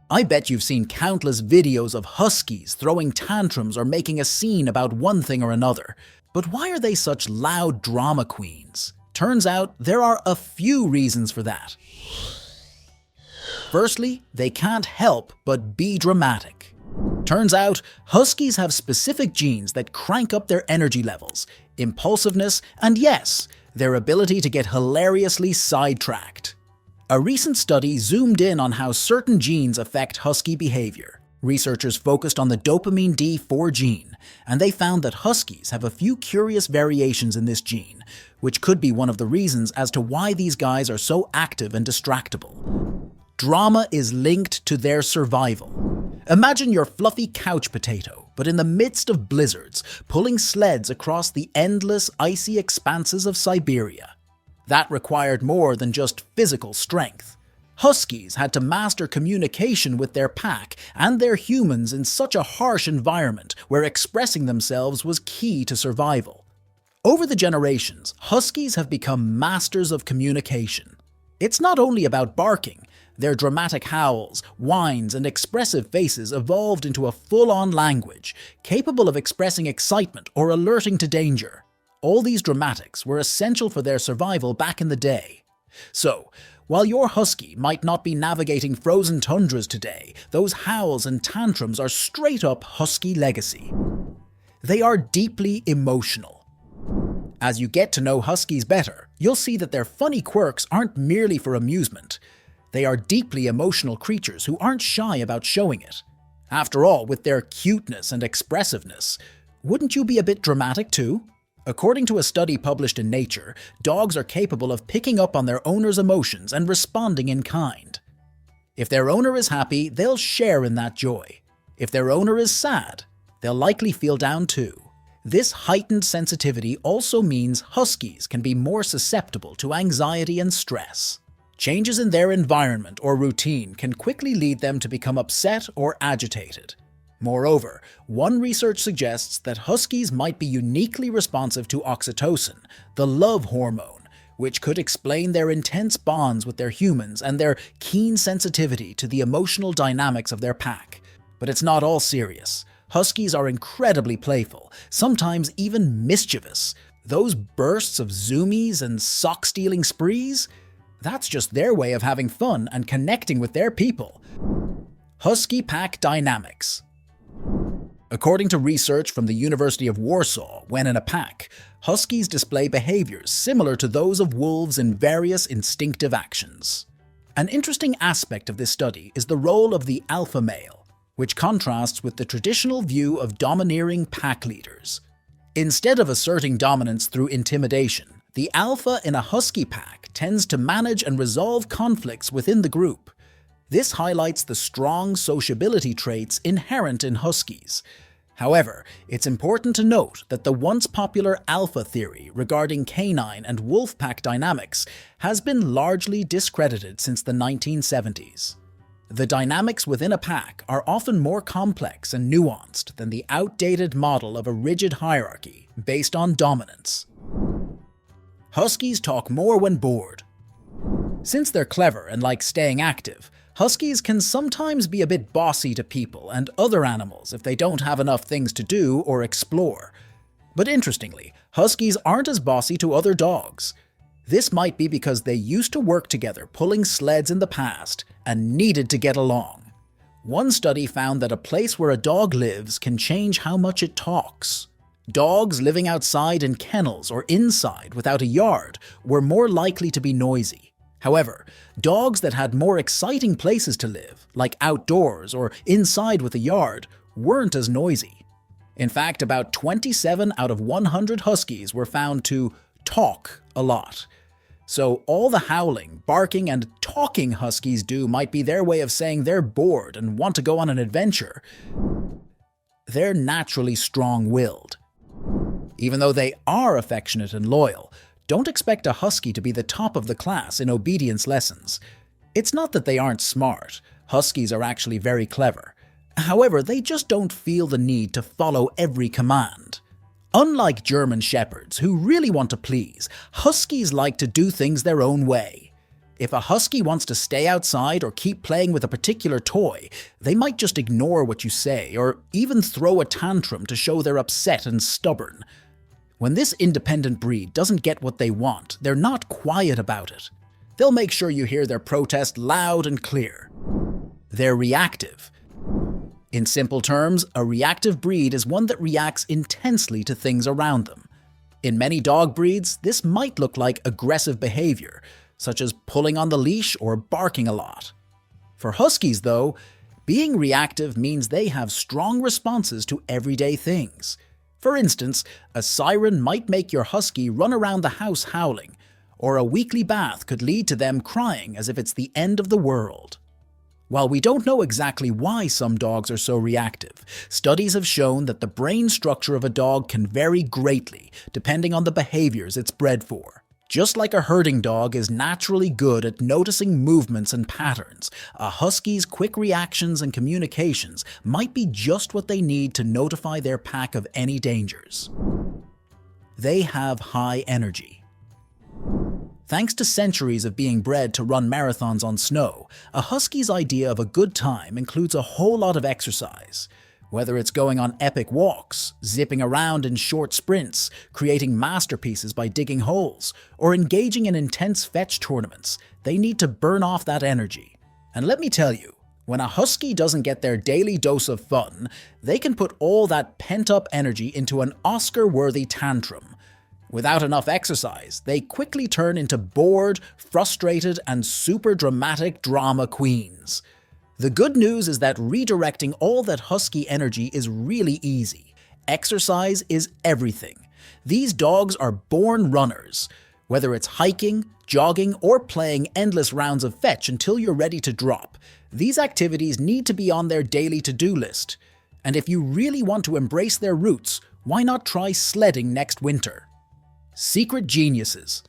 I bet you've seen countless videos of Huskies throwing tantrums or making a scene about one thing or another. But why are they such loud drama queens? Turns out there are a few reasons for that. Firstly, they can't help but be dramatic. Turns out, Huskies have specific genes that crank up their energy levels, impulsiveness, and yes, their ability to get hilariously sidetracked. A recent study zoomed in on how certain genes affect husky behavior. Researchers focused on the dopamine D4 gene, and they found that Huskies have a few curious variations in this gene, which could be one of the reasons as to why these guys are so active and distractible. Drama is linked to their survival. Imagine your fluffy couch potato, but in the midst of blizzards, pulling sleds across the endless icy expanses of Siberia. That required more than just physical strength. Huskies had to master communication with their pack and their humans in such a harsh environment where expressing themselves was key to survival. Over the generations, Huskies have become masters of communication. It's not only about barking. Their dramatic howls, whines, and expressive faces evolved into a full-on language, capable of expressing excitement or alerting to danger. All these dramatics were essential for their survival back in the day. So, while your husky might not be navigating frozen tundras today, those howls and tantrums are straight-up husky legacy. They are deeply emotional. As you get to know huskies better, you'll see that their funny quirks aren't merely for amusement. They are deeply emotional creatures who aren't shy about showing it. After all, with their cuteness and expressiveness, wouldn't you be a bit dramatic too? According to a study published in Nature, dogs are capable of picking up on their owner's emotions and responding in kind. If their owner is happy, they'll share in that joy. If their owner is sad, they'll likely feel down too. This heightened sensitivity also means huskies can be more susceptible to anxiety and stress. Changes in their environment or routine can quickly lead them to become upset or agitated. Moreover, one research suggests that huskies might be uniquely responsive to oxytocin, the love hormone, which could explain their intense bonds with their humans and their keen sensitivity to the emotional dynamics of their pack. But it's not all serious. Huskies are incredibly playful, sometimes even mischievous. Those bursts of zoomies and sock-stealing sprees? That's just their way of having fun and connecting with their people. Husky pack dynamics. According to research from the University of Warsaw, when in a pack, huskies display behaviors similar to those of wolves in various instinctive actions. An interesting aspect of this study is the role of the alpha male, which contrasts with the traditional view of domineering pack leaders. Instead of asserting dominance through intimidation, the alpha in a husky pack tends to manage and resolve conflicts within the group. This highlights the strong sociability traits inherent in huskies. However, it's important to note that the once popular alpha theory regarding canine and wolf pack dynamics has been largely discredited since the 1970s. The dynamics within a pack are often more complex and nuanced than the outdated model of a rigid hierarchy based on dominance. Huskies talk more when bored. Since they're clever and like staying active, huskies can sometimes be a bit bossy to people and other animals if they don't have enough things to do or explore. But interestingly, huskies aren't as bossy to other dogs. This might be because they used to work together pulling sleds in the past and needed to get along. One study found that a place where a dog lives can change how much it talks. Dogs living outside in kennels or inside without a yard were more likely to be noisy. However, dogs that had more exciting places to live, like outdoors or inside with a yard, weren't as noisy. In fact, about 27 out of 100 huskies were found to talk a lot. So all the howling, barking, and talking huskies do might be their way of saying they're bored and want to go on an adventure. They're naturally strong-willed. Even though they are affectionate and loyal, don't expect a husky to be the top of the class in obedience lessons. It's not that they aren't smart. Huskies are actually very clever. However, they just don't feel the need to follow every command. Unlike German shepherds, who really want to please, huskies like to do things their own way. If a husky wants to stay outside or keep playing with a particular toy, they might just ignore what you say or even throw a tantrum to show they're upset and stubborn. When this independent breed doesn't get what they want, they're not quiet about it. They'll make sure you hear their protest loud and clear. They're reactive. In simple terms, a reactive breed is one that reacts intensely to things around them. In many dog breeds, this might look like aggressive behavior, such as pulling on the leash or barking a lot. For Huskies, though, being reactive means they have strong responses to everyday things. For instance, a siren might make your husky run around the house howling, or a weekly bath could lead to them crying as if it's the end of the world. While we don't know exactly why some dogs are so reactive, studies have shown that the brain structure of a dog can vary greatly depending on the behaviors it's bred for. Just like a herding dog is naturally good at noticing movements and patterns, a husky's quick reactions and communications might be just what they need to notify their pack of any dangers. They have high energy. Thanks to centuries of being bred to run marathons on snow, a husky's idea of a good time includes a whole lot of exercise. Whether it's going on epic walks, zipping around in short sprints, creating masterpieces by digging holes, or engaging in intense fetch tournaments, they need to burn off that energy. And let me tell you, when a husky doesn't get their daily dose of fun, they can put all that pent-up energy into an Oscar-worthy tantrum. Without enough exercise, they quickly turn into bored, frustrated, and super dramatic drama queens. The good news is that redirecting all that husky energy is really easy. Exercise is everything. These dogs are born runners. Whether it's hiking, jogging, or playing endless rounds of fetch until you're ready to drop, these activities need to be on their daily to-do list. And if you really want to embrace their roots, why not try sledding next winter? Secret geniuses.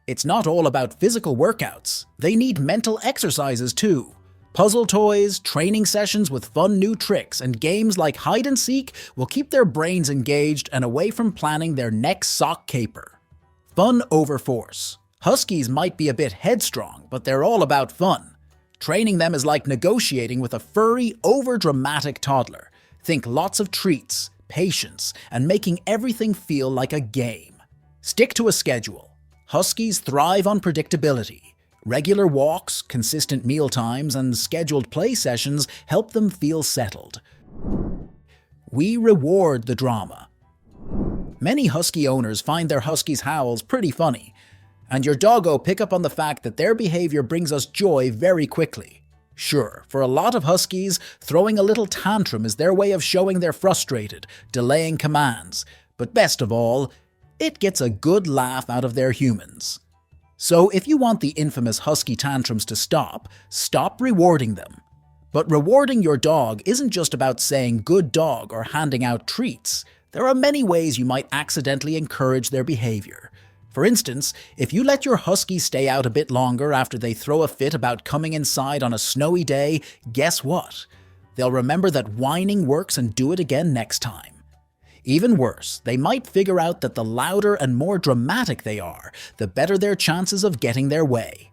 It's not all about physical workouts. They need mental exercises too. Puzzle toys, training sessions with fun new tricks, and games like hide and seek will keep their brains engaged and away from planning their next sock caper. Fun over force. Huskies might be a bit headstrong, but they're all about fun. Training them is like negotiating with a furry, over-dramatic toddler. Think lots of treats, patience, and making everything feel like a game. Stick to a schedule. Huskies thrive on predictability. Regular walks, consistent meal times, and scheduled play sessions help them feel settled. We reward the drama. Many husky owners find their husky's howls pretty funny, and your doggo pick up on the fact that their behavior brings us joy very quickly. Sure, for a lot of huskies, throwing a little tantrum is their way of showing they're frustrated, delaying commands, but best of all, it gets a good laugh out of their humans. So if you want the infamous husky tantrums to stop rewarding them. But rewarding your dog isn't just about saying good dog or handing out treats. There are many ways you might accidentally encourage their behavior. For instance, if you let your husky stay out a bit longer after they throw a fit about coming inside on a snowy day, guess what? They'll remember that whining works and do it again next time. Even worse, they might figure out that the louder and more dramatic they are, the better their chances of getting their way.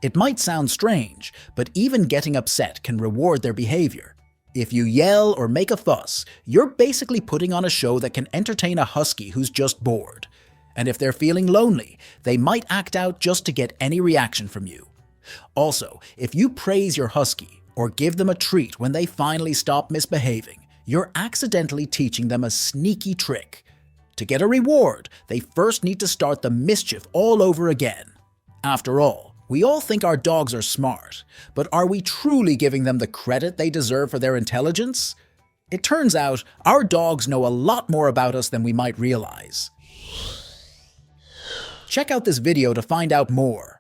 It might sound strange, but even getting upset can reward their behavior. If you yell or make a fuss, you're basically putting on a show that can entertain a husky who's just bored. And if they're feeling lonely, they might act out just to get any reaction from you. Also, if you praise your husky or give them a treat when they finally stop misbehaving, you're accidentally teaching them a sneaky trick. To get a reward, they first need to start the mischief all over again. After all, we all think our dogs are smart, but are we truly giving them the credit they deserve for their intelligence? It turns out, our dogs know a lot more about us than we might realize. Check out this video to find out more.